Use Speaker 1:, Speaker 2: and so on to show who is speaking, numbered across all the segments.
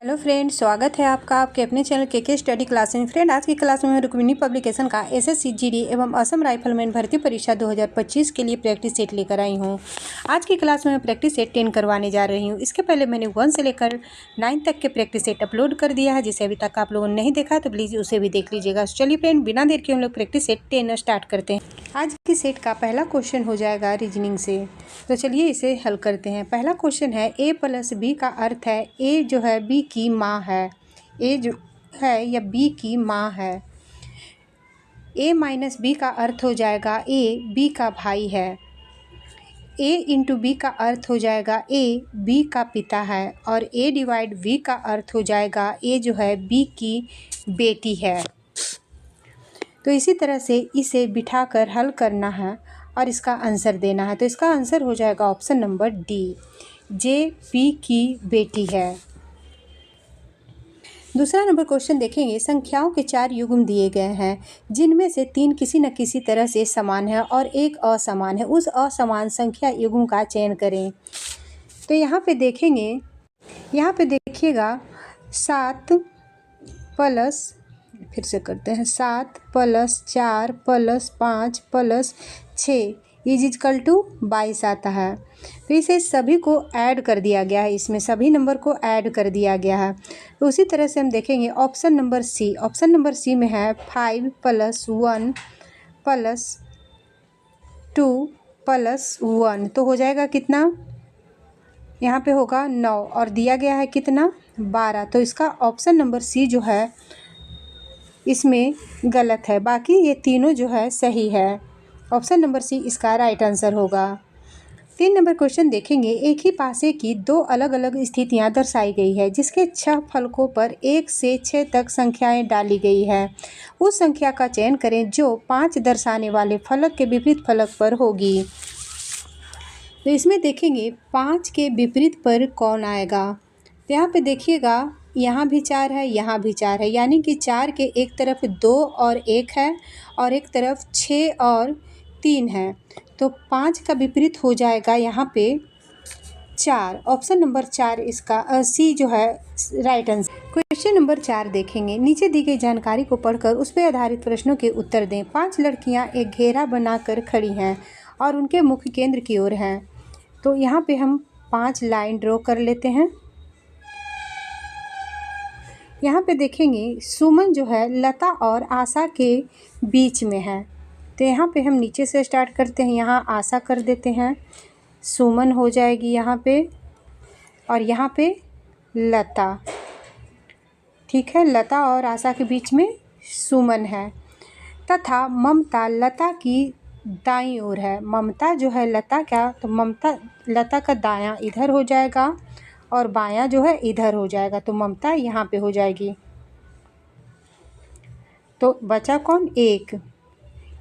Speaker 1: Hello friend, स्वागत है आपका आपके अपने चैनल के स्टडी क्लास में। फ्रेंड, आज की क्लास में मैं रुक्मिणी पब्लिकेशन का एसएससी जीडी एवं असम राइफलमैन भर्ती परीक्षा 2025 के लिए प्रैक्टिस सेट लेकर आई हूँ। आज की क्लास में मैं प्रैक्टिस सेट 10 करवाने जा रही हूँ। इसके पहले मैंने 1 से लेकर 9 तक के प्रैक्टिस सेट अपलोड कर दिया है, जिसे अभी तक आप लोगों ने नहीं देखा तो प्लीज़ उसे भी देख लीजिएगा। चलिए फ्रेंड, बिना देर के हम लोग प्रैक्टिस सेट 10 स्टार्ट करते हैं। आज की सेट का पहला क्वेश्चन हो जाएगा रीजनिंग से, तो चलिए इसे हल करते हैं। पहला क्वेश्चन है a प्लस बी का अर्थ है a जो है b की माँ है। a जो है या b की माँ है। a माइनस बी का अर्थ हो जाएगा a b का भाई है। a इंटू बी का अर्थ हो जाएगा a b का पिता है। और a डिवाइड b का अर्थ हो जाएगा a जो है b की बेटी है। तो इसी तरह से इसे बिठाकर हल करना है और इसका आंसर देना है। तो इसका आंसर हो जाएगा option number D, J P की बेटी है। दूसरा नंबर क्वेश्चन देखेंगे। संख्याओं के 4 युग्म दिए गए हैं, जिनमें से 3 किसी न किसी तरह से समान है और एक असमान है। उस असमान संख्या युग्म का चयन करें। तो यहाँ पे देखेंगे, यहाँ पे देखिएगा 7 प्लस, फिर से करते हैं, 7 plus 4 plus 5 plus 6 equal to 22 आता है। तो इसे सभी को ऐड कर दिया गया है, इसमें सभी नंबर को ऐड कर दिया गया है। तो उसी तरह से हम देखेंगे option number C. Option number C में है 5 प्लस 1 प्लस 2 प्लस 1, तो हो जाएगा कितना, यहाँ पे होगा 9 और दिया गया है कितना, 12। तो इसका ऑप्शन नंबर सी जो है इसमें गलत है, बाकी ये तीनों जो है सही है। ऑप्शन नंबर सी इसका राइट आंसर होगा। 3 नंबर क्वेश्चन देखेंगे। एक ही पासे की 2 अलग अलग स्थितियां दर्शाई गई है, जिसके 6 फलकों पर 1 से 6 तक संख्याएं डाली गई है। उस संख्या का चयन करें जो 5 दर्शाने वाले फलक के विपरीत फलक पर होगी। तो इसमें देखेंगे 5 के विपरीत पर कौन आएगा। तो यहाँ पे देखिएगा, यहाँ भी 4 है, यहाँ भी 4 है, यानी कि 4 के एक तरफ 2 और 1 है और एक तरफ 6 और 3 है। तो 5 का विपरीत हो जाएगा यहाँ पे 4। ऑप्शन नंबर 4 इसका सी जो है राइट आंसर। क्वेश्चन नंबर 4 देखेंगे। नीचे दी गई जानकारी को पढ़कर उस पर आधारित प्रश्नों के उत्तर दें। 5 लड़कियाँ एक घेरा बनाकर खड़ी हैं और उनके मुख्य केंद्र की ओर हैं। तो यहाँ पे हम 5 लाइन ड्रॉ कर लेते हैं। यहाँ पे देखेंगे सुमन जो है लता और आशा के बीच में है। तो यहाँ पे हम नीचे से स्टार्ट करते हैं, यहाँ आशा कर देते हैं, सुमन हो जाएगी यहाँ पे, और यहाँ पे लता। ठीक है, लता और आशा के बीच में सुमन है। तथा ममता लता की दाईं ओर है। ममता जो है लता का, तो ममता लता का दायां इधर हो जाएगा और बायां जो है इधर हो जाएगा। तो ममता यहाँ पे हो जाएगी। तो बचा कौन, एक,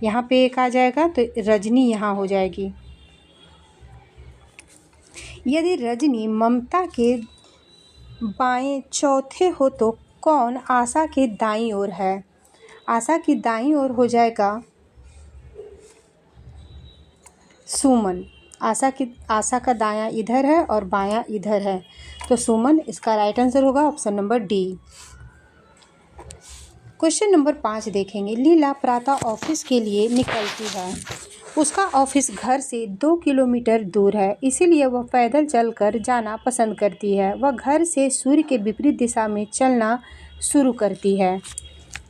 Speaker 1: यहाँ पे एक आ जाएगा, तो रजनी यहाँ हो जाएगी। यदि रजनी ममता के बाएं चौथे हो तो कौन आशा के दाईं ओर है। आशा की दाईं ओर हो जाएगा सुमन। आशा का दायां इधर है और बायां इधर है, तो सुमन इसका राइट आंसर होगा option number D. Question number 5 देखेंगे। लीला प्रातः ऑफिस के लिए निकलती है। उसका ऑफिस घर से 2 किलोमीटर दूर है, इसीलिए वह पैदल चलकर जाना पसंद करती है। वह घर से सूर्य के विपरीत दिशा में चलना शुरू करती है।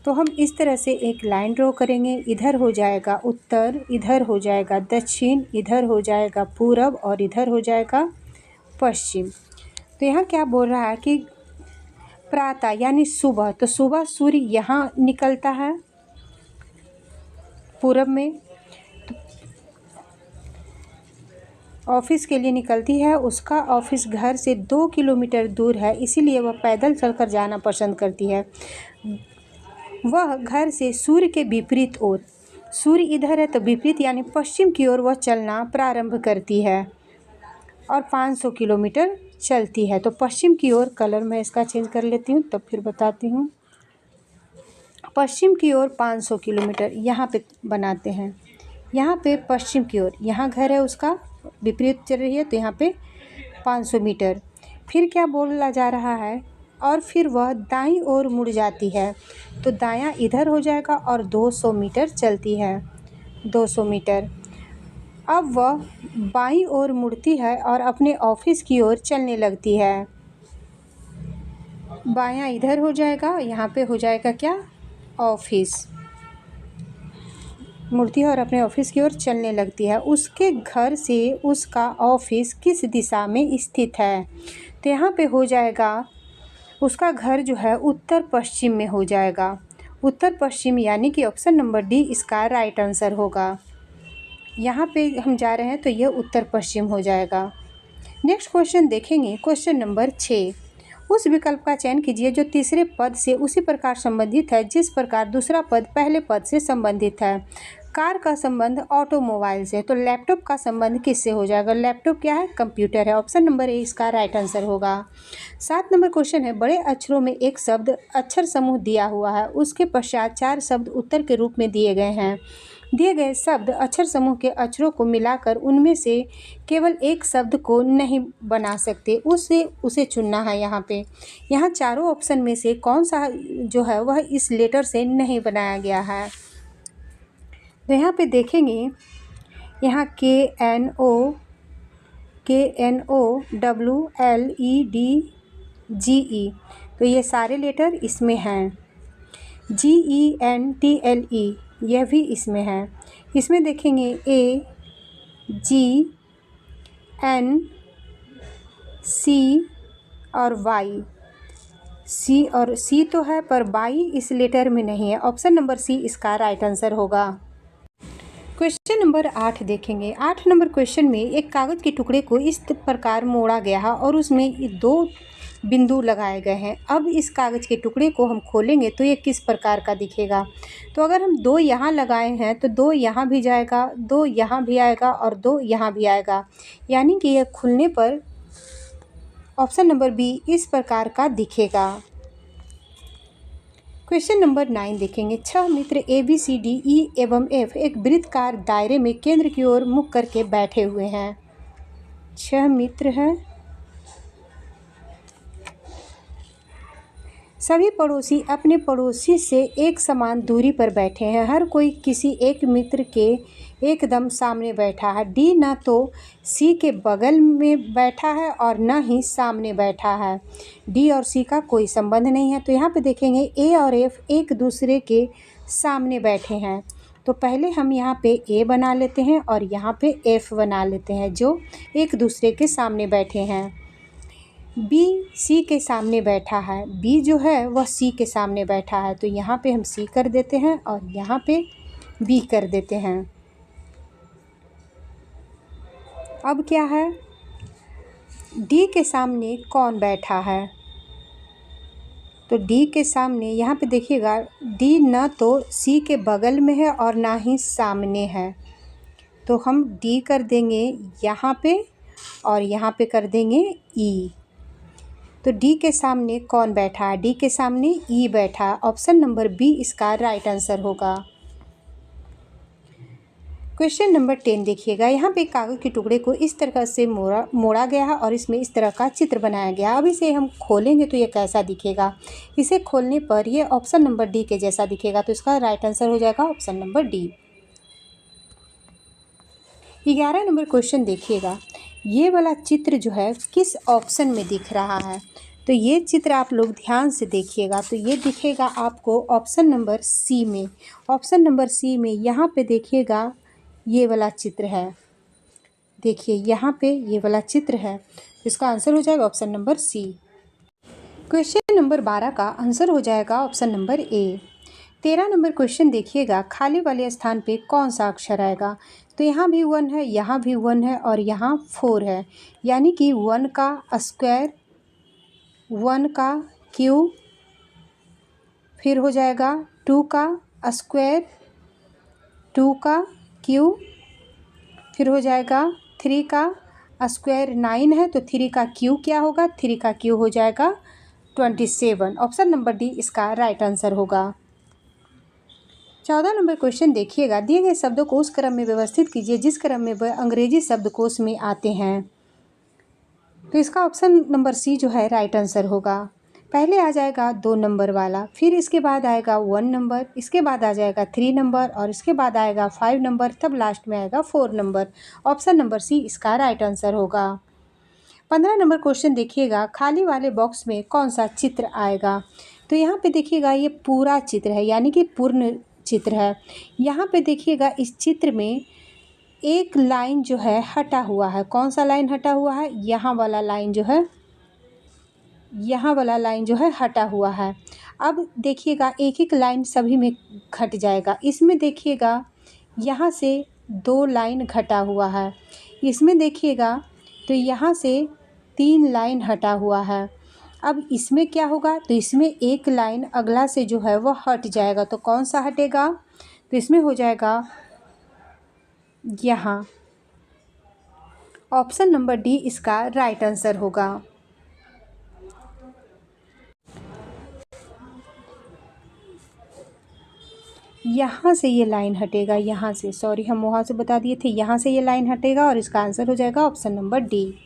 Speaker 1: तो हम इस तरह से एक लाइन ड्रॉ करेंगे। इधर हो जाएगा उत्तर, इधर हो जाएगा दक्षिण, इधर हो जाएगा पूरब और इधर हो जाएगा पश्चिम। तो यहाँ क्या बोल रहा है कि प्रातः यानी सुबह, तो सुबह सूर्य यहाँ निकलता है पूरब में, ऑफिस के लिए निकलती है। उसका ऑफिस घर से 2 किलोमीटर दूर है, इसीलिए वह पैदल चलकर जाना पसंद करती है। वह घर से सूर्य के विपरीत ओर, सूर्य इधर है तो विपरीत यानी पश्चिम की ओर वह चलना प्रारंभ करती है और 500 किलोमीटर चलती है। तो पश्चिम की ओर, कलर मैं इसका चेंज कर लेती हूँ तब फिर बताती हूँ। पश्चिम की ओर 500 किलोमीटर यहाँ पे बनाते हैं। यहाँ पे पश्चिम की ओर, यहाँ घर है उसका, विपरीत चल रही है, तो यहाँ पे 500 मीटर। फिर क्या बोला जा रहा है और फिर वह दाईं ओर मुड़ जाती है, तो दायां इधर हो जाएगा और 200 मीटर चलती है, 200 मीटर। अब वह बाईं ओर मुड़ती है और अपने ऑफिस की ओर चलने लगती है। बायां इधर हो जाएगा, यहाँ पे हो जाएगा क्या, ऑफिस। मुड़ती है और अपने ऑफिस की ओर चलने लगती है। उसके घर से उसका ऑफिस किस दिशा में स्थित है? तो यहाँ पे हो जाएगा, उसका घर जो है उत्तर पश्चिम में हो जाएगा, उत्तर पश्चिम, यानी कि ऑप्शन नंबर डी इसका राइट आंसर होगा। यहाँ पे हम जा रहे हैं तो यह उत्तर पश्चिम हो जाएगा। नेक्स्ट क्वेश्चन देखेंगे, क्वेश्चन नंबर 6। उस विकल्प का चयन कीजिए जो तीसरे पद से उसी प्रकार संबंधित है जिस प्रकार दूसरा पद पहले पद से संबंधित है। कार का संबंध ऑटोमोबाइल से, तो लैपटॉप का संबंध किससे हो जाएगा? लैपटॉप क्या है? कंप्यूटर है। ऑप्शन नंबर ए इसका राइट आंसर होगा। 7 नंबर क्वेश्चन है, बड़े अक्षरों में एक शब्द अक्षर समूह दिया हुआ है, उसके पश्चात 4 शब्द उत्तर के रूप में दिए गए हैं। दिए गए शब्द अक्षर समूह के अक्षरों को मिलाकर उनमें से केवल एक शब्द को नहीं बना सकते, उसे चुनना है। यहाँ चारों ऑप्शन में से कौन सा जो है वह इस लेटर से नहीं बनाया गया है? तो यहाँ पे देखेंगे, यहाँ KNOWLEDGE, तो ये सारे लेटर इसमें हैं। GENTLE यह भी इसमें है। इसमें देखेंगे AGNC और Y, C तो है पर Y इस लेटर में नहीं है। ऑप्शन नंबर सी इसका राइट आंसर होगा। क्वेश्चन नंबर 8 देखेंगे। 8 नंबर क्वेश्चन में एक कागज़ के टुकड़े को इस प्रकार मोड़ा गया है और उसमें 2 बिंदु लगाए गए हैं। अब इस कागज़ के टुकड़े को हम खोलेंगे तो ये किस प्रकार का दिखेगा? तो अगर हम 2 यहाँ लगाए हैं तो 2 यहाँ भी जाएगा, 2 यहाँ भी आएगा और 2 यहाँ भी आएगा, यानी कि यह खुलने पर ऑप्शन नंबर बी इस प्रकार का दिखेगा। क्वेश्चन नंबर 9 देखेंगे। 6 मित्र ABCDE एवं F एक वृत्ताकार दायरे में केंद्र की ओर मुख करके बैठे हुए हैं। 6 मित्र हैं। सभी पड़ोसी अपने पड़ोसी से एक समान दूरी पर बैठे हैं। हर कोई किसी एक मित्र के एकदम सामने बैठा है। डी न तो सी के बगल में बैठा है और न ही सामने बैठा है। डी और सी का कोई संबंध नहीं है। तो यहाँ पे देखेंगे ए और एफ एक दूसरे के सामने बैठे हैं। तो पहले हम यहाँ पे ए बना लेते हैं और यहाँ पे एफ बना लेते हैं जो एक दूसरे के सामने बैठे हैं। बी सी के सामने बैठा है, बी जो है वह सी के सामने बैठा है, तो यहाँ पे हम सी कर देते हैं और यहाँ पे बी कर देते हैं। अब क्या है, डी के सामने कौन बैठा है? तो डी के सामने यहाँ पे देखिएगा, डी न तो सी के बगल में है और ना ही सामने है, तो हम डी कर देंगे यहाँ पे और यहाँ पे कर देंगे ई। तो डी के सामने कौन बैठा है? डी के सामने ई बैठा। ऑप्शन नंबर बी इसका राइट आंसर होगा। क्वेश्चन नंबर 10 देखिएगा। यहाँ पे कागज़ के टुकड़े को इस तरह से मोड़ा गया है और इसमें इस तरह का चित्र बनाया गया। अब इसे हम खोलेंगे तो ये कैसा दिखेगा? इसे खोलने पर ये ऑप्शन नंबर डी के जैसा दिखेगा, तो इसका राइट आंसर हो जाएगा option number D. 11 number question देखिएगा। ये वाला चित्र जो है किस ऑप्शन में दिख रहा है? तो ये चित्र आप लोग ध्यान से देखिएगा, तो ये दिखेगा आपको ऑप्शन नंबर सी में। ऑप्शन नंबर सी में यहाँ पे देखिएगा, ये वाला चित्र है। देखिए यहाँ पे ये वाला चित्र है, इसका आंसर हो जाएगा option number C. Question number 12 का आंसर हो जाएगा option number A. 13 number question देखिएगा। खाली वाले स्थान पे कौन सा अक्षर आएगा? तो यहाँ भी 1 है, यहाँ भी 1 है और यहाँ 4 है, यानी कि 1 का स्क्वायर, 1 का क्यूब, फिर हो जाएगा 2 का स्क्वायर, 2 का क्यूब, फिर हो जाएगा 3 का स्क्वायर। 9 है तो 3 का क्यूब क्या होगा? 3 का क्यूब हो जाएगा 27। ऑप्शन नंबर डी इसका राइट आंसर होगा। 14 नंबर क्वेश्चन देखिएगा। दिए गए शब्दों को उस क्रम में व्यवस्थित कीजिए जिस क्रम में वह अंग्रेजी शब्दकोश में आते हैं। तो इसका ऑप्शन नंबर सी जो है राइट आंसर होगा। पहले आ जाएगा 2 नंबर वाला, फिर इसके बाद आएगा 1 नंबर, इसके बाद आ जाएगा 3 नंबर और इसके बाद आएगा 5 नंबर, तब लास्ट में आएगा 4 नंबर। ऑप्शन नंबर सी इसका राइट आंसर होगा। 15 नंबर क्वेश्चन देखिएगा, खाली वाले बॉक्स में कौन सा चित्र आएगा? तो यहाँ पे देखिएगा ये पूरा चित्र है, यानी कि पूर्ण चित्र है। यहाँ पे देखिएगा इस चित्र में एक लाइन जो है हटा हुआ है। कौन सा लाइन हटा हुआ है? यहाँ वाला लाइन जो है, यहाँ वाला लाइन जो है हटा हुआ है। अब देखिएगा एक एक लाइन सभी में घट जाएगा। इसमें देखिएगा यहाँ से 2 लाइन घटा हुआ है, इसमें देखिएगा तो यहाँ से 3 लाइन हटा हुआ है। अब इसमें क्या होगा? तो इसमें एक लाइन अगला से जो है वो हट जाएगा। तो कौन सा हटेगा? तो इसमें हो जाएगा यहाँ। ऑप्शन नंबर डी इसका राइट आंसर होगा। यहाँ से ये लाइन हटेगा, यहाँ से, सॉरी हम वहाँ से बता दिए थे, यहाँ से ये लाइन हटेगा और इसका आंसर हो जाएगा option number D.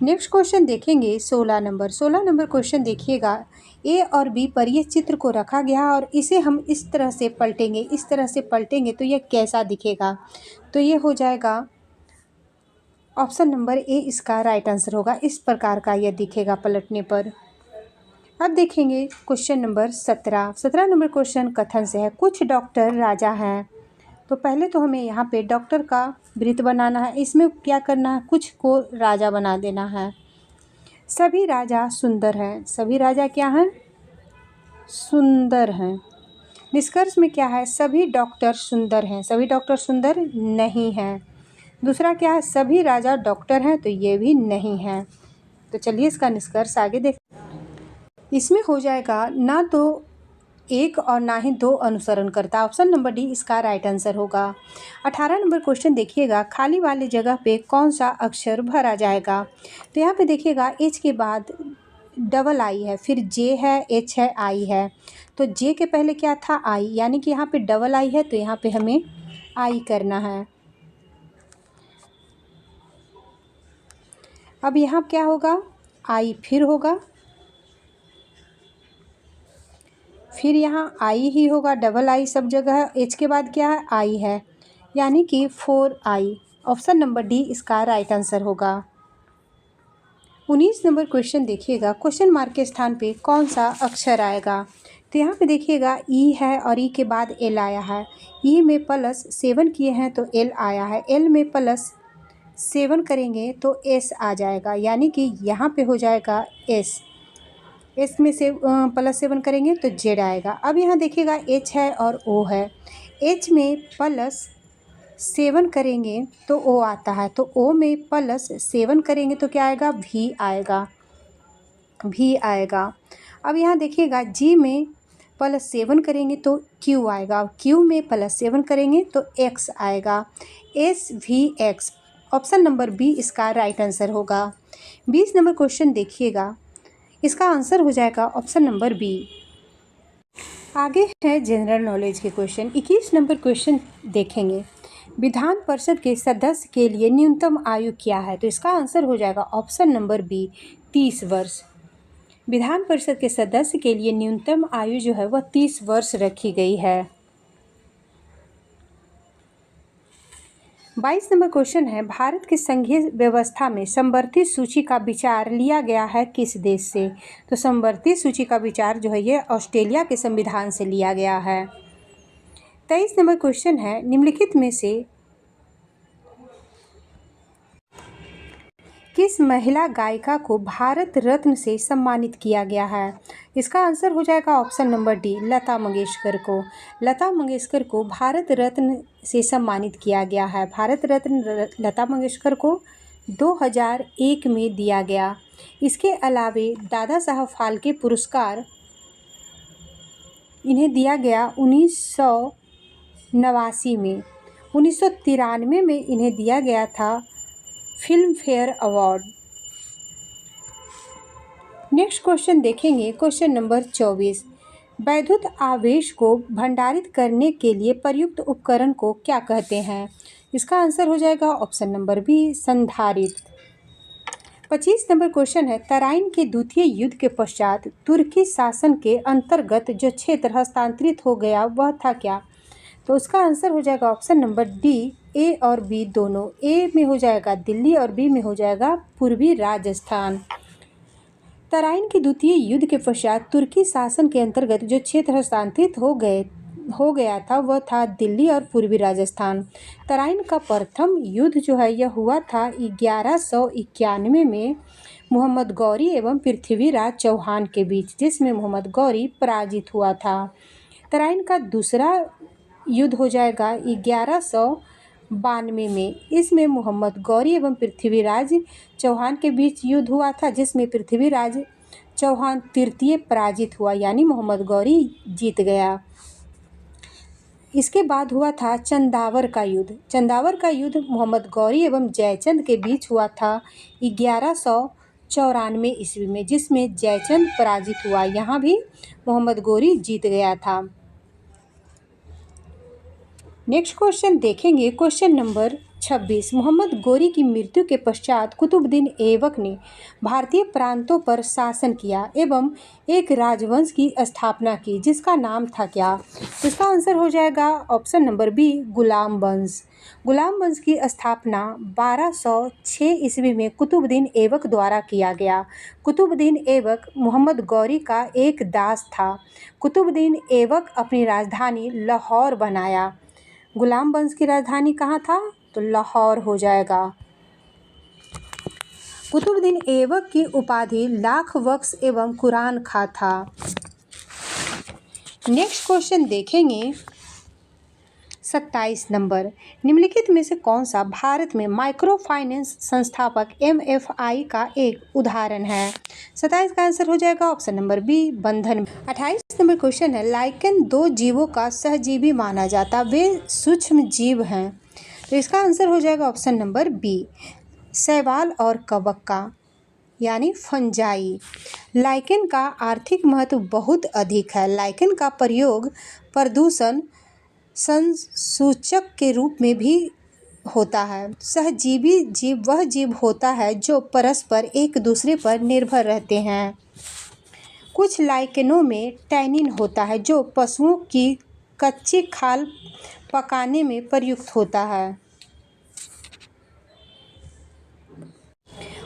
Speaker 1: Next question देखेंगे 16 नंबर। 16 नंबर क्वेश्चन देखिएगा, ए और बी पर ये चित्र को रखा गया और इसे हम इस तरह से पलटेंगे, इस तरह से पलटेंगे तो ये कैसा दिखेगा? तो ये हो जाएगा ऑप्शन नंबर ए इसका राइट आंसर होगा। इस प्रकार का यह दिखेगा पलटने पर। अब देखेंगे क्वेश्चन नंबर 17। 17 नंबर क्वेश्चन कथन से है, कुछ डॉक्टर राजा हैं। तो पहले तो हमें यहाँ पे डॉक्टर का वृत्त बनाना है। इसमें क्या करना है? कुछ को राजा बना देना है। सभी राजा सुंदर हैं। सभी राजा क्या हैं? सुंदर हैं। निष्कर्ष में क्या है? सभी डॉक्टर सुंदर हैं। सभी डॉक्टर सुंदर नहीं हैं। दूसरा क्या है? सभी राजा डॉक्टर हैं, तो ये भी नहीं है। तो चलिए इसका निष्कर्ष आगे देख। इसमें हो जाएगा ना तो 1 और ना ही 2 अनुसरण करता। ऑप्शन नंबर डी इसका राइट आंसर होगा। 18 नंबर क्वेश्चन देखिएगा, खाली वाली जगह पे कौन सा अक्षर भरा जाएगा? तो यहाँ पे देखिएगा एच के बाद डबल आई है, फिर जे है, एच है, आई है। तो जे के पहले क्या था? आई, यानी कि यहाँ पे डबल आई है, तो यहाँ पे हमें आई करना है। अब यहाँ क्या होगा? आई फिर होगा, फिर यहाँ आई ही होगा, डबल आई सब जगह है। एच के बाद क्या है? आई है, यानी कि 4 आई। ऑप्शन नंबर डी इसका राइट आंसर होगा। 19 नंबर क्वेश्चन देखिएगा, क्वेश्चन मार्क के स्थान पे कौन सा अक्षर आएगा? तो यहाँ पे देखिएगा ई है और ई के बाद एल आया है। ई में +7 किए हैं तो एल आया है। एल में +7 करेंगे तो एस आ जाएगा, यानी कि यहाँ पे हो जाएगा एस। एस में से +7 करेंगे तो जेड आएगा। अब यहाँ देखिएगा एच है और ओ है। एच में +7 करेंगे तो ओ आता है, तो ओ में +7 करेंगे तो क्या आएगा? भी आएगा, भी आएगा। अब यहाँ देखिएगा जी में +7 करेंगे तो क्यू आएगा, क्यू में +7 करेंगे तो एक्स आएगा, एस भी एक्स। ऑप्शन नंबर बी इसका राइट आंसर होगा। 20 नंबर क्वेश्चन देखिएगा, इसका आंसर हो जाएगा ऑप्शन नंबर बी। आगे है जनरल नॉलेज के क्वेश्चन। 21 नंबर क्वेश्चन देखेंगे, विधान परिषद के सदस्य के लिए न्यूनतम आयु क्या है? तो इसका आंसर हो जाएगा ऑप्शन नंबर बी 30 वर्ष। विधान परिषद के सदस्य के लिए न्यूनतम आयु जो है वह 30 वर्ष रखी गई है। 22 नंबर क्वेश्चन है, भारत की संघीय व्यवस्था में संवर्धित सूची का विचार लिया गया है किस देश से? तो संवर्धित सूची का विचार जो है ये ऑस्ट्रेलिया के संविधान से लिया गया है। 23 नंबर क्वेश्चन है, निम्नलिखित में से किस महिला गायिका को भारत रत्न से सम्मानित किया गया है? इसका आंसर हो जाएगा option number D Lata Mangeshkar को। लता मंगेशकर को भारत रत्न से सम्मानित किया गया है। भारत रत्न लता मंगेशकर को 2001 में दिया गया। इसके अलावे दादा साहब फाल्के पुरस्कार इन्हें दिया गया 1989 में। 1993 में इन्हें दिया गया था film fair award. Next question देखेंगे, क्वेश्चन नंबर 24। वैद्युत आवेश को भंडारित करने के लिए प्रयुक्त उपकरण को क्या कहते हैं? इसका आंसर हो जाएगा ऑप्शन नंबर बी संधारित्र। 25 नंबर क्वेश्चन है, तराइन के द्वितीय युद्ध के पश्चात तुर्की शासन के अंतर्गत जो क्षेत्र हस्तांतरित हो गया वह था क्या? तो उसका आंसर हो जाएगा ऑप्शन नंबर डी, ए और बी दोनों। ए में हो जाएगा दिल्ली और बी में हो जाएगा पूर्वी राजस्थान। तराइन के द्वितीय युद्ध के पश्चात तुर्की शासन के अंतर्गत जो क्षेत्र हस्तांतरित हो गया था वह था दिल्ली और पूर्वी राजस्थान। तराइन का प्रथम युद्ध जो है यह हुआ था 1191 में मोहम्मद गौरी एवं पृथ्वीराज चौहान के बीच, जिसमें मोहम्मद गौरी पराजित हुआ था। तराइन का दूसरा युद्ध हो जाएगा 1192 में। इसमें मोहम्मद गौरी एवं पृथ्वीराज चौहान के बीच युद्ध हुआ था, जिसमें पृथ्वीराज चौहान तृतीय पराजित हुआ, यानी मोहम्मद गौरी जीत गया। इसके बाद हुआ था चंदावर का युद्ध। चंदावर का युद्ध मोहम्मद गौरी एवं जयचंद के बीच हुआ था 1194 ईस्वी में, जिसमें जयचंद पराजित हुआ। यहाँ भी मोहम्मद गौरी जीत गया था। नेक्स्ट क्वेश्चन देखेंगे, क्वेश्चन नंबर 26। मोहम्मद गौरी की मृत्यु के पश्चात कुतुबुद्दीन ऐबक ने भारतीय प्रांतों पर शासन किया एवं एक राजवंश की स्थापना की, जिसका नाम था क्या? इसका आंसर हो जाएगा ऑप्शन नंबर बी, गुलाम वंश। गुलाम वंश की स्थापना 1206 ईस्वी में कुतुबुद्दीन ऐबक द्वारा किया गया। कुतुबुद्दीन ऐबक मोहम्मद गौरी का एक दास था। कुतुबुद्दीन ऐबक अपनी राजधानी लाहौर बनाया। गुलाम वंश की राजधानी कहाँ था? तो लाहौर हो जाएगा। कुतुबुद्दीन ऐबक की उपाधि लाख बख्श एवं कुरान खा था। नेक्स्ट क्वेश्चन देखेंगे 27 नंबर। निम्नलिखित में से कौन सा भारत में माइक्रो फाइनेंस संस्थापक MFI का एक उदाहरण है? 27 का आंसर हो जाएगा ऑप्शन नंबर बी, बंधन। 28 नंबर क्वेश्चन है, लाइकेन दो जीवों का सहजीवी माना जाता, वे सूक्ष्म जीव हैं। तो इसका आंसर हो जाएगा ऑप्शन नंबर बी, शैवाल और कवक्का यानी फंजाई। लाइकेन का आर्थिक महत्व बहुत अधिक है। लाइकेन का प्रयोग प्रदूषण संसूचक के रूप में भी होता है। सहजीवी जीव वह जीव होता है जो परस्पर एक दूसरे पर निर्भर रहते हैं। कुछ लाइकेनों में टैनिन होता है जो पशुओं की कच्ची खाल पकाने में प्रयुक्त होता है।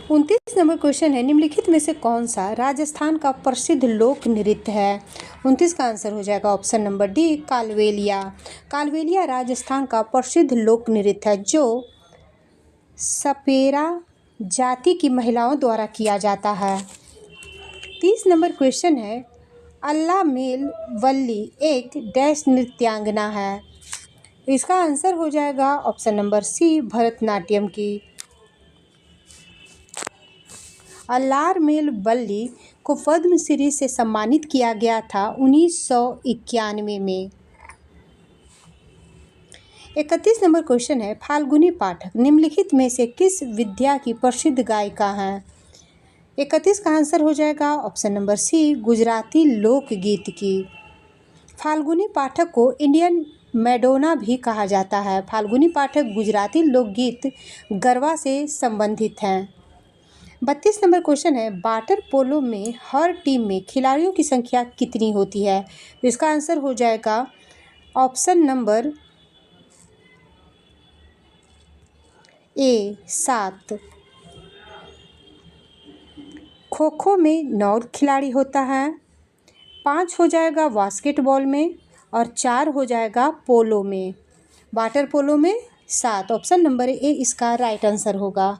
Speaker 1: 29 नंबर क्वेश्चन है, निम्नलिखित में से कौन सा राजस्थान का प्रसिद्ध लोक नृत्य है? 29 का आंसर हो जाएगा option number D, Kalbelia. Kalbelia Rajasthan का प्रसिद्ध लोक नृत्य है जो सपेरा जाति की महिलाओं द्वारा किया जाता है। 30 नंबर क्वेश्चन है, अल्लामेल वल्ली एक डैश नृत्यांगना है। इसका आंसर हो जाएगा ऑप्शन नंबर सी, भरतनाट्यम की। अल्लामेल वल्ली को पद्मश्री से सम्मानित किया गया था 1991 में। 31 नंबर क्वेश्चन है, फाल्गुनी पाठक निम्नलिखित में से किस विद्या की प्रसिद्ध गायिका हैं? 31 का आंसर हो जाएगा ऑप्शन नंबर सी, गुजराती लोकगीत की। फाल्गुनी पाठक को इंडियन मैडोना भी कहा जाता है। फाल्गुनी पाठक गुजराती लोकगीत गरबा से संबंधित हैं। 32 नंबर क्वेश्चन है, वाटर पोलो में हर टीम में खिलाड़ियों की संख्या कितनी होती है? तो इसका आंसर हो जाएगा ऑप्शन नंबर ए, 7। खो खो में 9 खिलाड़ी होता है, 5 हो जाएगा बास्केटबॉल में और 4 हो जाएगा पोलो में। वाटर पोलो में 7, ऑप्शन नंबर ए इसका राइट आंसर होगा।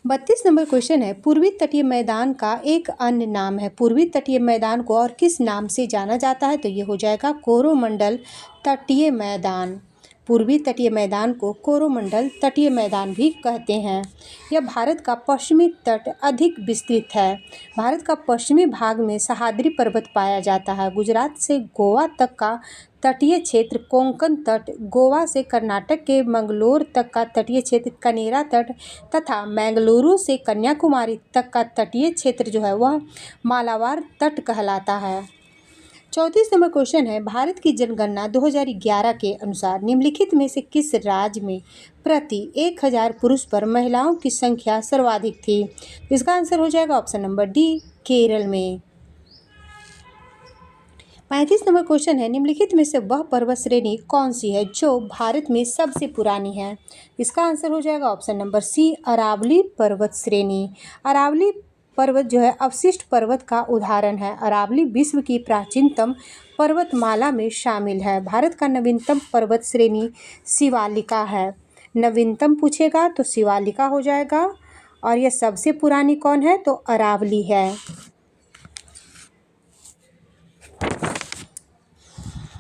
Speaker 1: 32 नंबर क्वेश्चन है, पूर्वी तटीय मैदान का एक अन्य नाम है। पूर्वी तटीय मैदान को और किस नाम से जाना जाता है? तो ये हो जाएगा कोरोमंडल तटीय मैदान। पूर्वी तटीय मैदान को कोरोमंडल तटीय मैदान भी कहते हैं। यह भारत का पश्चिमी तट अधिक विस्तृत है। भारत का पश्चिमी भाग में सह्याद्री पर्वत पाया जाता है। गुजरात से गोवा तक का तटीय क्षेत्र कोंकण तट, गोवा से कर्नाटक के मंगलोर तक का तटीय क्षेत्र कनेरा तट तथा मैंगलुरु से कन्याकुमारी तक का तटीय क्षेत्र जो है वह मालाबार तट कहलाता है। 34 नंबर क्वेश्चन है, भारत की जनगणना 2011 के अनुसार निम्नलिखित में से किस राज्य में प्रति 1000 पुरुष पर महिलाओं की संख्या सर्वाधिक थी? इसका आंसर हो जाएगा ऑप्शन नंबर डी, केरल में। 35 नंबर क्वेश्चन है, निम्नलिखित में से वह पर्वत श्रेणी कौन सी है जो भारत में सबसे पुरानी है? इसका आंसर हो जाएगा ऑप्शन नंबर सी, अरावली पर्वत श्रेणी। अरावली पर्वत जो है अवशिष्ट पर्वत का उदाहरण है। अरावली विश्व की प्राचीनतम पर्वतमाला में शामिल है। भारत का नवीनतम पर्वत श्रेणी शिवालिका है। नवीनतम पूछेगा तो शिवालिका हो जाएगा, और यह सबसे पुरानी कौन है तो अरावली है।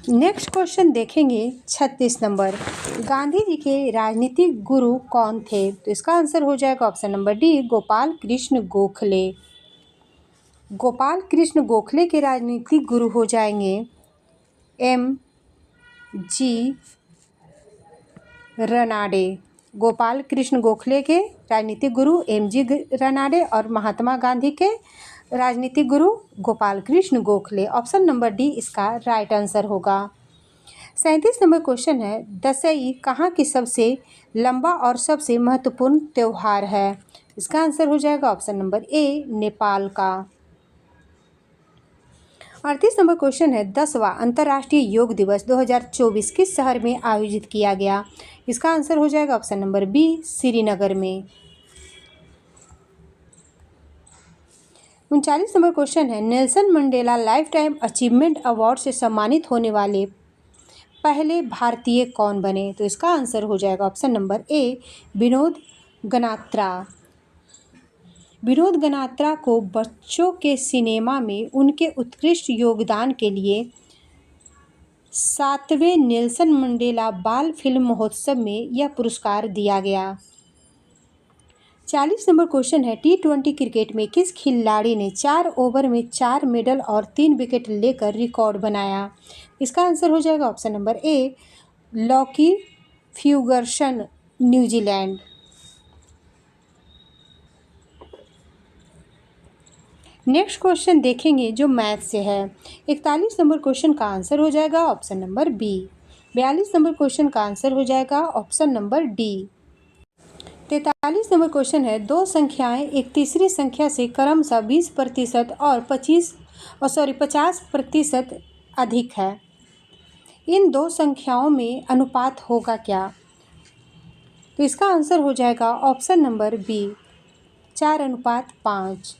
Speaker 1: नेक्स्ट क्वेश्चन देखेंगे 36 नंबर, गांधी जी के राजनीतिक गुरु कौन थे? तो इसका आंसर हो जाएगा option number D, Gopal Krishna Gokhale. Gopal Krishna Gokhale के राजनीतिक गुरु हो जाएंगे एम जी रनाडे। गोपाल कृष्ण गोखले के राजनीतिक गुरु एम जी रनाडे और महात्मा गांधी के राजनीतिक गुरु Gopal Krishna Gokhale. Option number D इसका राइट आंसर होगा। 37 नंबर क्वेश्चन है, दशई कहाँ की सबसे लंबा और सबसे महत्वपूर्ण त्यौहार है? इसका आंसर हो जाएगा ऑप्शन नंबर ए, नेपाल का। 38 नंबर क्वेश्चन है, 10वां अंतर्राष्ट्रीय योग दिवस 2024 किस शहर में आयोजित किया गया? इसका आंसर हो जाएगा ऑप्शन नंबर बी, श्रीनगर में। 39 नंबर क्वेश्चन है, Nelson Mandela life time achievement award से सम्मानित होने वाले पहले भारतीय कौन बने? तो इसका आंसर हो जाएगा ऑप्शन नंबर ए, विनोद गनात्रा। विनोद गनात्रा को बच्चों के सिनेमा में उनके उत्कृष्ट योगदान के लिए 7वें नेल्सन मंडेला बाल फिल्म महोत्सव में यह पुरस्कार दिया गया। 40 नंबर क्वेश्चन है, T20 क्रिकेट में किस खिलाड़ी ने 4 ओवर में 4 मेडल और 3 विकेट लेकर रिकॉर्ड बनाया? इसका आंसर हो जाएगा option number A, Lockie Ferguson, New Zealand. Next question देखेंगे जो मैथ से है। 41 नंबर क्वेश्चन का आंसर हो जाएगा option number B. 42 number question का आंसर हो जाएगा option number D. 43 number question है, दो संख्याएं एक तीसरी संख्या से क्रमशः 20% और 50% अधिक है। इन दो संख्याओं में अनुपात होगा क्या? तो इसका आंसर हो जाएगा option number B, 4:5।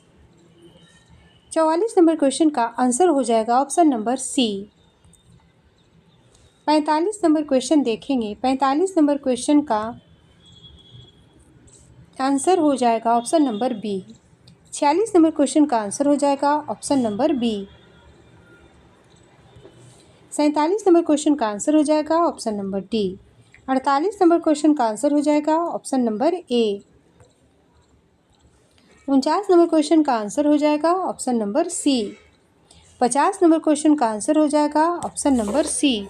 Speaker 1: 44 number question का आंसर हो जाएगा option number C. 45 number question देखेंगे। 45 नंबर क्वेश्चन का आंसर हो जाएगा option number B. 46 number question का आंसर हो जाएगा option number B. 47 number question का आंसर हो जाएगा option number D. 48 number question का आंसर हो जाएगा option number A. 49 number question का आंसर हो जाएगा option number C. 50 number question का आंसर हो जाएगा option number C.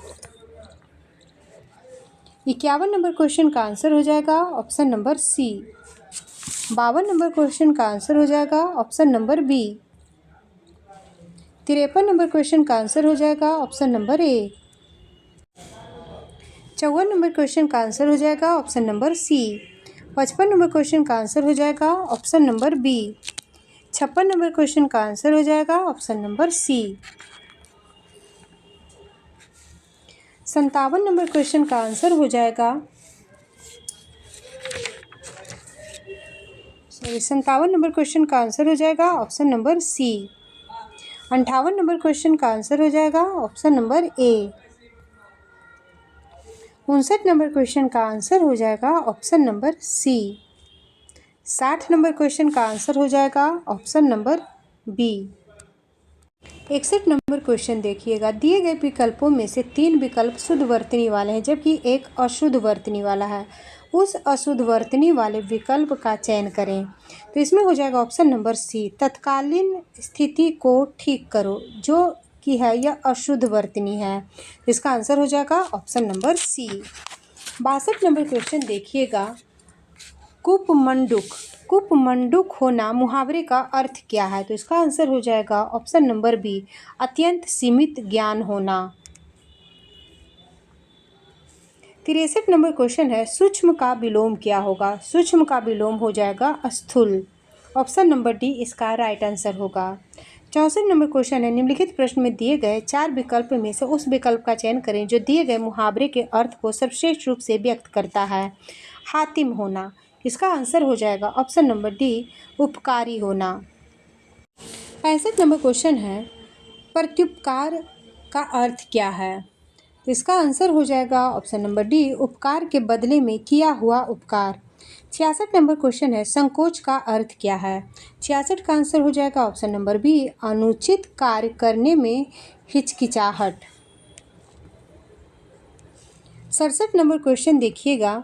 Speaker 1: 51 number question का आंसर हो जाएगा option number C. 52 number question का आंसर हो जाएगा option number B. 53 number question का आंसर हो जाएगा option number A. 54 number question का आंसर हो जाएगा option number C. 55 number question का आंसर हो जाएगा option number B. 56 number question का आंसर हो जाएगा option number C. 57 number question का आंसर हो जाएगा 57 नंबर क्वेश्चन का आंसर हो जाएगा option number C. 58 number question का आंसर हो जाएगा option number A. 59 number question का आंसर हो जाएगा option number C. 60 number question का आंसर हो जाएगा option number B. 61 number question देखिएगा, दिए गए विकल्पों में से 3 विकल्प शुद्ध वर्तनी वाले हैं जबकि एक अशुद्ध वर्तनी वाला है। उस अशुद्ध वर्तनी वाले विकल्प का चयन करें। तो इसमें हो जाएगा ऑप्शन नंबर सी, तत्कालीन स्थिति को ठीक करो, जो कि है यह अशुद्ध वर्तनी है। इसका आंसर हो जाएगा option number C. 62 number question देखिएगा, कूपमंडूक कुपमंडूक होना मुहावरे का अर्थ क्या है? तो इसका आंसर हो जाएगा ऑप्शन नंबर बी, अत्यंत सीमित ज्ञान होना। 63 नंबर क्वेश्चन है, सूक्ष्म का विलोम क्या होगा? सूक्ष्म का विलोम हो जाएगा स्थूल। ऑप्शन नंबर डी इसका राइट आंसर होगा। 64 नंबर क्वेश्चन है, निम्नलिखित प्रश्न में दिए गए 4 विकल्प में से उस विकल्प का चयन करें जो दिए गए मुहावरे के अर्थ को सर्वश्रेष्ठ रूप से व्यक्त करता है। हातिम होना, इसका आंसर हो जाएगा ऑप्शन नंबर डी, उपकारी होना। 65 नंबर क्वेश्चन है, प्रत्युपकार का अर्थ क्या है? तो इसका आंसर हो जाएगा ऑप्शन नंबर डी, उपकार के बदले में किया हुआ उपकार। 66 नंबर क्वेश्चन है, संकोच का अर्थ क्या है? 66 का आंसर हो जाएगा ऑप्शन नंबर बी, अनुचित कार्य करने में हिचकिचाहट। 67 नंबर क्वेश्चन देखिएगा,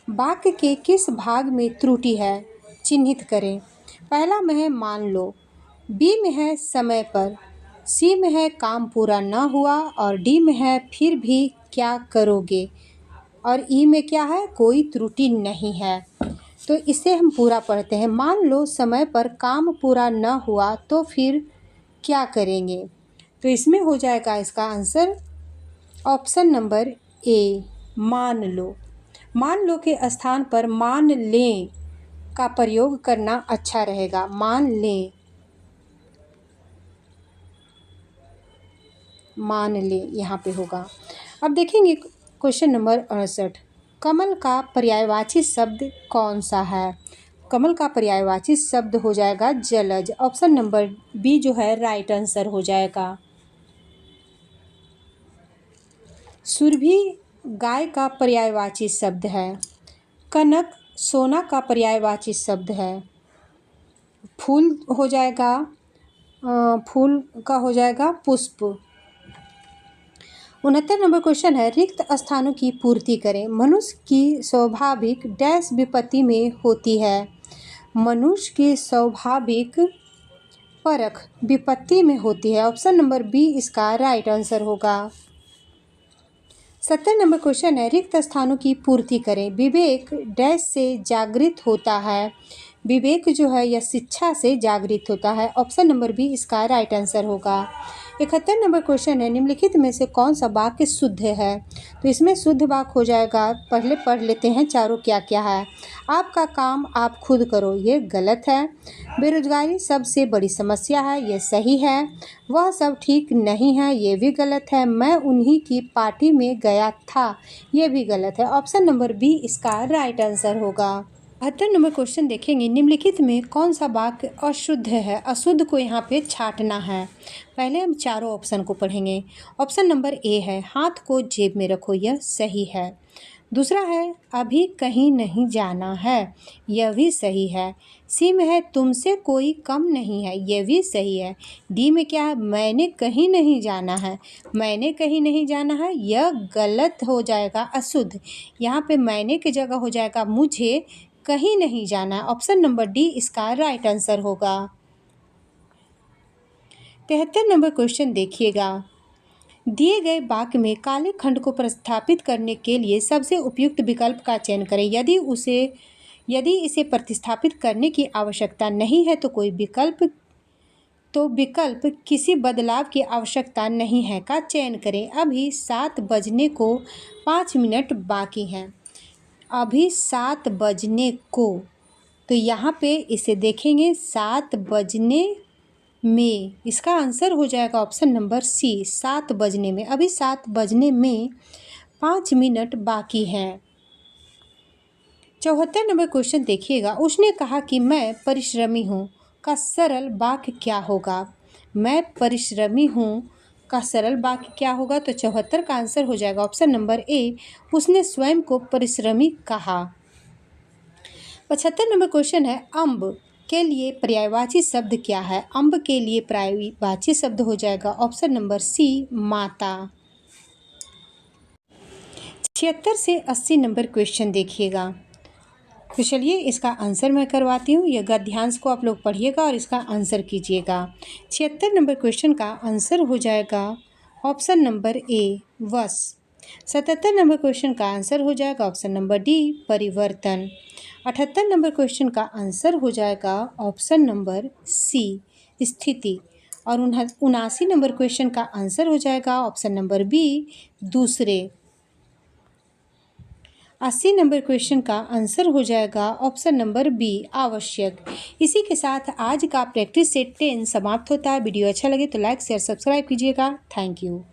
Speaker 1: वाक्य के किस भाग में त्रुटि है? चिन्हित करें। पहला में है मान लो, बी में है समय पर, सी में है काम पूरा ना हुआ और डी में है फिर भी क्या करोगे और ई में क्या है, कोई त्रुटि नहीं है। तो इसे हम पूरा पढ़ते हैं। मान लो समय पर काम पूरा ना हुआ तो फिर क्या करेंगे? तो इसमें हो जाएगा इसका आंसर ऑप्शन नंबर ए, मान लो। मान लो के स्थान पर मान लें का प्रयोग करना अच्छा रहेगा। मान लें, मान ले यहाँ पे होगा। अब देखेंगे क्वेश्चन नंबर 68, कमल का पर्यायवाची शब्द कौन सा है? कमल का पर्यायवाची शब्द हो जाएगा जलज। ऑप्शन नंबर बी जो है राइट आंसर हो जाएगा। सुरभि गाय का पर्यायवाची शब्द है। कनक सोना का पर्यायवाची शब्द है। फूल हो जाएगा, फूल का हो जाएगा पुष्प। 69 नंबर क्वेश्चन है, रिक्त स्थानों की पूर्ति करें। मनुष्य की स्वाभाविक डैश विपत्ति में होती है। मनुष्य की स्वाभाविक परख विपत्ति में होती है। ऑप्शन नंबर बी इसका राइट आंसर होगा। 70 नंबर क्वेश्चन है, रिक्त स्थानों की पूर्ति करें। विवेक डैश से जागृत होता है। विवेक जो है यह शिक्षा से जागृत होता है। ऑप्शन नंबर बी इसका राइट आंसर होगा। 71 नंबर क्वेश्चन है, निम्नलिखित में से कौन सा वाक्य शुद्ध है? तो इसमें शुद्ध वाक्य हो जाएगा, पहले पढ़ लेते हैं चारों क्या क्या है। आपका काम आप खुद करो, ये गलत है। बेरोजगारी सबसे बड़ी समस्या है, ये सही है। वह सब ठीक नहीं है, ये भी गलत है। मैं उन्हीं की पार्टी में गया था, ये भी गलत है। ऑप्शन नंबर बी इसका राइट आंसर होगा। 72 नंबर क्वेश्चन देखेंगे, निम्नलिखित में कौन सा वाक्य अशुद्ध है? अशुद्ध को यहाँ पे छांटना है। पहले हम चारों ऑप्शन को पढ़ेंगे। ऑप्शन नंबर ए है, हाथ को जेब में रखो, यह सही है। दूसरा है, अभी कहीं नहीं जाना है, यह भी सही है। सी में है, तुमसे कोई कम नहीं है, यह भी सही है। डी में क्या है, मैंने कहीं नहीं जाना है, मैंने कहीं नहीं जाना है, यह गलत हो जाएगा, अशुद्ध। यहाँ पे मैंने की जगह हो जाएगा मुझे कहीं नहीं जाना है। ऑप्शन नंबर डी इसका राइट आंसर होगा। 73 नंबर क्वेश्चन देखिएगा, दिए गए वाक्य में काले खंड को प्रतिस्थापित करने के लिए सबसे उपयुक्त विकल्प का चयन करें। यदि इसे प्रतिस्थापित करने की आवश्यकता नहीं है तो विकल्प किसी बदलाव की आवश्यकता नहीं है का चयन करें। अभी 7 बजने को 5 मिनट बाकी हैं। अभी 7 बजने को, तो यहाँ पे इसे देखेंगे 7 बजने में, इसका आंसर हो जाएगा ऑप्शन नंबर सी, 7 बजने में। अभी 7 बजने में 5 मिनट बाकी हैं। 74 नंबर क्वेश्चन देखिएगा, उसने कहा कि मैं परिश्रमी हूँ का सरल वाक्य क्या होगा? मैं परिश्रमी हूँ का सरल वाक्य क्या होगा? तो 74 का आंसर हो जाएगा ऑप्शन नंबर ए, उसने स्वयं को परिश्रमी कहा। 75 नंबर क्वेश्चन है, अम्ब के लिए पर्यायवाची शब्द क्या है? अम्ब के लिए पर्यायवाची शब्द हो जाएगा ऑप्शन नंबर सी, माता। 76 से 80 नंबर क्वेश्चन देखिएगा। तो चलिए इसका आंसर मैं करवाती हूँ, यह गद्यांश को आप लोग पढ़िएगा और इसका आंसर कीजिएगा। 76 नंबर क्वेश्चन का आंसर हो जाएगा ऑप्शन नंबर ए, वश। 77 नंबर क्वेश्चन का आंसर हो जाएगा ऑप्शन नंबर डी परिवर्तन। 78 नंबर क्वेश्चन का आंसर हो जाएगा ऑप्शन नंबर सी स्थिति। और 79 नंबर क्वेश्चन का आंसर हो जाएगा ऑप्शन नंबर बी दूसरे। 80 नंबर क्वेश्चन का आंसर हो जाएगा ऑप्शन नंबर बी आवश्यक। इसी के साथ आज का प्रैक्टिस सेट 10 समाप्त होता है। वीडियो अच्छा लगे तो लाइक शेयर सब्सक्राइब कीजिएगा। Thank you.